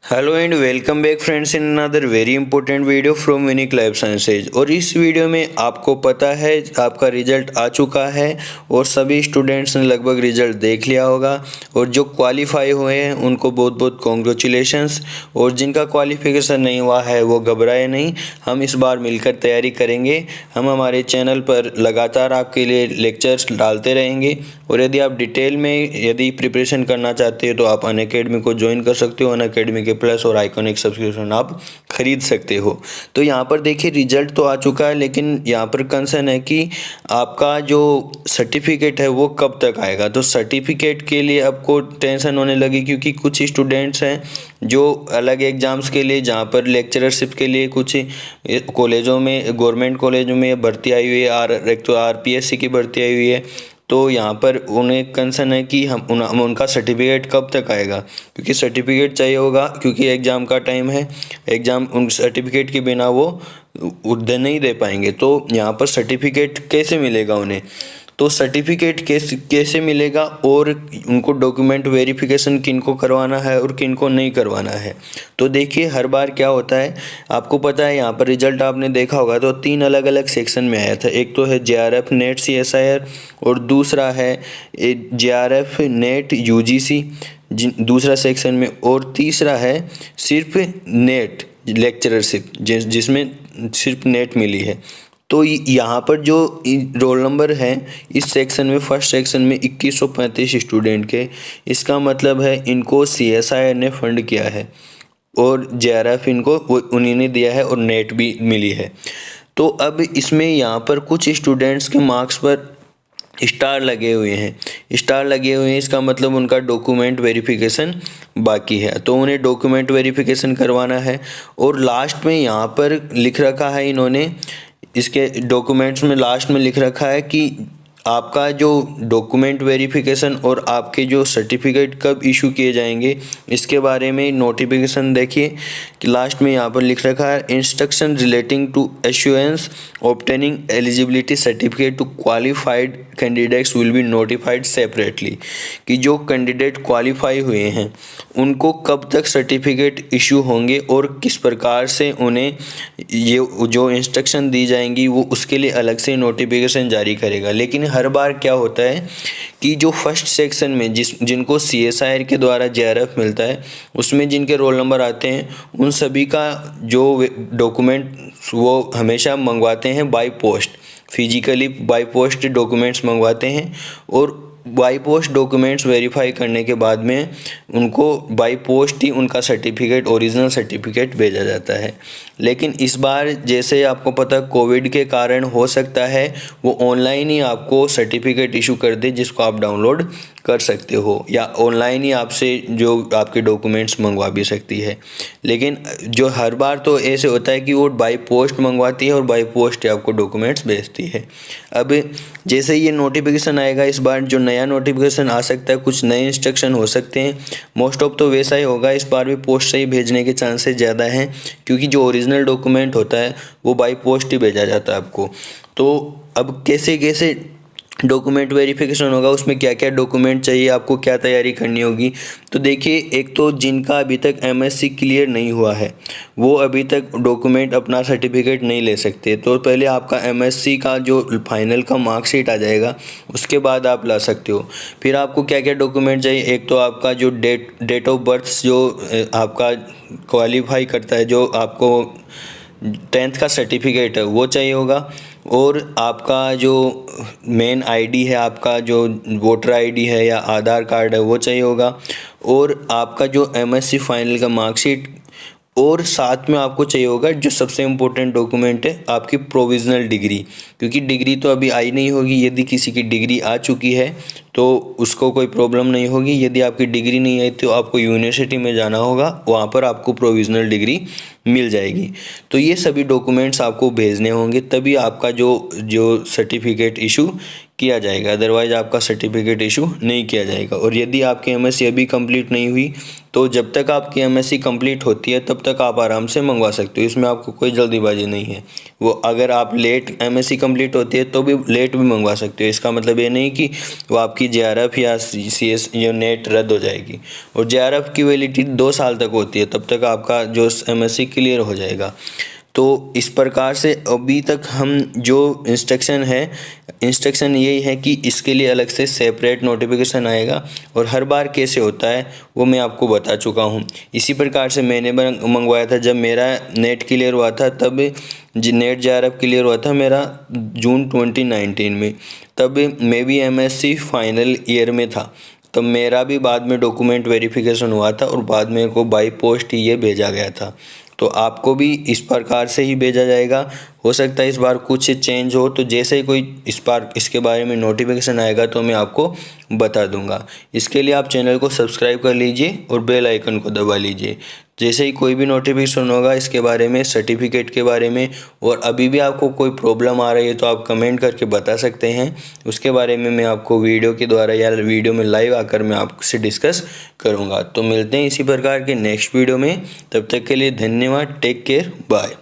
Hello and welcome back friends in another very important video from unique life sciences. और इस video में आपको पता है आपका रिजल्ट आ चुका है और सभी स्टूडेंट्स ने लगभग रिजल्ट देख लिया होगा। और जो क्वालिफाई हुए हैं उनको बहुत बहुत कॉन्ग्रेचुलेशंस। और जिनका क्वालिफिकेशन नहीं हुआ है वो घबराए नहीं, हम इस बार मिलकर तैयारी करेंगे। हम हमारे चैनल पर लगातार आपके लिए लेक्चर्स डालते रहेंगे। और यदि आप डिटेल में यदि प्रिपरेशन करना चाहते हो तो आप अनअकैडमी को ज्वाइन कर सकते हो। अनअकैडमी के प्लस और आइकॉनिक सब्सक्रिप्शन आप खरीद सकते हो। तो यहाँ पर देखिए रिजल्ट तो आ चुका है, लेकिन यहाँ पर कंसर्न है कि आपका जो सर्टिफिकेट है वो कब तक आएगा। तो सर्टिफिकेट के लिए आपको टेंशन होने लगी, क्योंकि कुछ स्टूडेंट्स हैं जो अलग एग्ज़ाम्स के लिए, जहाँ पर लेक्चरशिप के लिए कुछ कॉलेजों में, गवर्नमेंट कॉलेजों में भर्ती आई हुई है। एक तो आरपीएससी की भर्ती आई हुई है। तो यहाँ पर उन्हें कंसर्न है कि हम उनका सर्टिफिकेट कब तक आएगा, क्योंकि सर्टिफिकेट चाहिए होगा, क्योंकि एग्ज़ाम का टाइम है। एग्ज़ाम उन सर्टिफिकेट के बिना वो उद्दे नहीं दे पाएंगे। तो यहाँ पर सर्टिफिकेट कैसे मिलेगा उन्हें, तो सर्टिफिकेट कैसे मिलेगा और उनको डॉक्यूमेंट वेरिफिकेशन किनको करवाना है और किनको नहीं करवाना है। तो देखिए हर बार क्या होता है, आपको पता है यहाँ पर रिजल्ट आपने देखा होगा तो 3 अलग अलग सेक्शन में आया था। एक तो है जेआरएफ नेट सीएसआईआर, और दूसरा है जेआरएफ नेट यूजीसी दूसरा सेक्शन में, और तीसरा है सिर्फ नेट लेक्चरशिप जिसमें सिर्फ नेट मिली है। तो यहाँ पर जो रोल नंबर है इस सेक्शन में, फर्स्ट सेक्शन में 2135 स्टूडेंट के, इसका मतलब है इनको सीएसआईआर ने फंड किया है और जेआरएफ इनको वो उन्हीं ने दिया है और नेट भी मिली है। तो अब इसमें यहाँ पर कुछ स्टूडेंट्स के मार्क्स पर स्टार लगे हुए हैं। स्टार लगे हुए हैं इसका मतलब उनका डॉक्यूमेंट वेरिफिकेशन बाकी है, तो उन्हें डॉक्यूमेंट वेरिफिकेशन करवाना है। और लास्ट में यहाँ पर लिख रखा है इन्होंने, इसके डॉक्यूमेंट्स में लास्ट में लिख रखा है कि आपका जो डॉक्यूमेंट वेरिफिकेशन और आपके जो सर्टिफिकेट कब इशू किए जाएंगे इसके बारे में नोटिफिकेशन देखिए कि लास्ट में यहाँ पर लिख रखा है instruction relating to assurance obtaining eligibility certificate to qualified candidates will be notified separately. कि जो कैंडिडेट क्वालिफाई हुए हैं उनको कब तक सर्टिफिकेट इशू होंगे और किस प्रकार से उन्हें ये जो इंस्ट्रक्शन दी जाएंगी वो उसके लिए अलग से नोटिफिकेशन जारी करेगा। लेकिन हर बार क्या होता है कि जो फर्स्ट सेक्शन में जिनको सीएसआईआर के द्वारा जेआरएफ मिलता है उसमें जिनके रोल नंबर आते हैं उन सभी का जो डॉक्यूमेंट वो हमेशा मंगवाते हैं by post, physically by post documents मंगवाते हैं। और बाई पोस्ट डॉक्यूमेंट्स वेरीफाई करने के बाद में उनको बाई पोस्ट ही उनका सर्टिफिकेट, ओरिजिनल सर्टिफिकेट भेजा जाता है। लेकिन इस बार जैसे आपको पता कोविड के कारण हो सकता है वो ऑनलाइन ही आपको सर्टिफिकेट इशू कर दे, जिसको आप डाउनलोड कर सकते हो, या ऑनलाइन ही आपसे जो आपके डॉक्यूमेंट्स मंगवा भी सकती है। लेकिन जो हर बार तो ऐसे होता है कि वो बाई पोस्ट मंगवाती है और बाई पोस्ट ही आपको डॉक्यूमेंट्स भेजती है। अब जैसे ये नोटिफिकेशन आएगा, इस बार जो नया नोटिफिकेशन आ सकता है, कुछ नए इंस्ट्रक्शन हो सकते हैं। मोस्ट ऑफ तो वैसा ही होगा, इस बार भी पोस्ट से ही भेजने के चांसेस ज़्यादा हैं, क्योंकि जो ओरिजिनल डॉक्यूमेंट होता है वो बाई पोस्ट ही भेजा जाता है आपको। तो अब कैसे कैसे डॉक्यूमेंट वेरिफिकेशन होगा, उसमें क्या क्या डॉक्यूमेंट चाहिए, आपको क्या तैयारी करनी होगी। तो देखिए एक तो जिनका अभी तक एमएससी क्लियर नहीं हुआ है वो अभी तक डॉक्यूमेंट अपना सर्टिफिकेट नहीं ले सकते। तो पहले आपका एमएससी का जो फाइनल का मार्कशीट आ जाएगा उसके बाद आप ला सकते हो। फिर आपको क्या क्या डॉक्यूमेंट चाहिए, एक तो आपका जो डेट ऑफ बर्थ जो आपका क्वालिफाई करता है, जो आपको 10th का सर्टिफिकेट है वो चाहिए होगा। और आपका जो मेन आईडी है, आपका जो वोटर आईडी है या आधार कार्ड है वो चाहिए होगा। और आपका जो एमएससी फाइनल का मार्कशीट, और साथ में आपको चाहिए होगा जो सबसे इम्पोर्टेंट डॉक्यूमेंट है आपकी प्रोविज़नल डिग्री, क्योंकि डिग्री तो अभी आई नहीं होगी। यदि किसी की डिग्री आ चुकी है तो उसको कोई प्रॉब्लम नहीं होगी। यदि आपकी डिग्री नहीं आई तो आपको यूनिवर्सिटी में जाना होगा, वहाँ पर आपको प्रोविज़नल डिग्री मिल जाएगी। तो ये सभी डॉक्यूमेंट्स आपको भेजने होंगे, तभी आपका जो सर्टिफिकेट इशू किया जाएगा, अदरवाइज़ आपका सर्टिफिकेट इशू नहीं किया जाएगा। और यदि आपकी एमएससी अभी कंप्लीट नहीं हुई तो जब तक आपकी एमएससी कंप्लीट होती है तब तक आप आराम से मंगवा सकते हो, इसमें आपको कोई जल्दीबाजी नहीं है। वो अगर आप लेट एमएससी कंप्लीट होती है तो भी लेट भी मंगवा सकते हो, इसका मतलब ये नहीं कि वो आपकी जेआरएफ या सीएस या नेट रद्द हो जाएगी। और जेआरएफ की वैलिडिटी 2 साल तक होती है, तब तक आपका जो एमएससी क्लियर हो जाएगा। तो इस प्रकार से अभी तक हम जो इंस्ट्रक्शन यही है कि इसके लिए अलग से सेपरेट नोटिफिकेशन आएगा और हर बार कैसे होता है वो मैं आपको बता चुका हूँ। इसी प्रकार से मैंने मंगवाया था, जब मेरा नेट क्लियर हुआ था तब नेट जेआरएफ क्लियर हुआ था मेरा जून 2019 में, तब मैं भी एमएससी फाइनल ईयर में था। तब मेरा भी बाद में डॉक्यूमेंट वेरिफिकेशन हुआ था और बाद में को बाई पोस्ट ही ये भेजा गया था। तो आपको भी इस प्रकार से ही भेजा जाएगा। हो सकता है इस बार कुछ चेंज हो, तो जैसे ही कोई इस बार इसके बारे में नोटिफिकेशन आएगा तो मैं आपको बता दूंगा। इसके लिए आप चैनल को सब्सक्राइब कर लीजिए और बेल आइकन को दबा लीजिए। जैसे ही कोई भी नोटिफिकेशन होगा इसके बारे में, सर्टिफिकेट के बारे में, और अभी भी आपको कोई प्रॉब्लम आ रही है तो आप कमेंट करके बता सकते हैं। उसके बारे में मैं आपको वीडियो के द्वारा या वीडियो में लाइव आकर मैं आपसे डिस्कस करूँगा। तो मिलते हैं इसी प्रकार के नेक्स्ट वीडियो में, तब तक के लिए धन्यवाद। Take care, bye.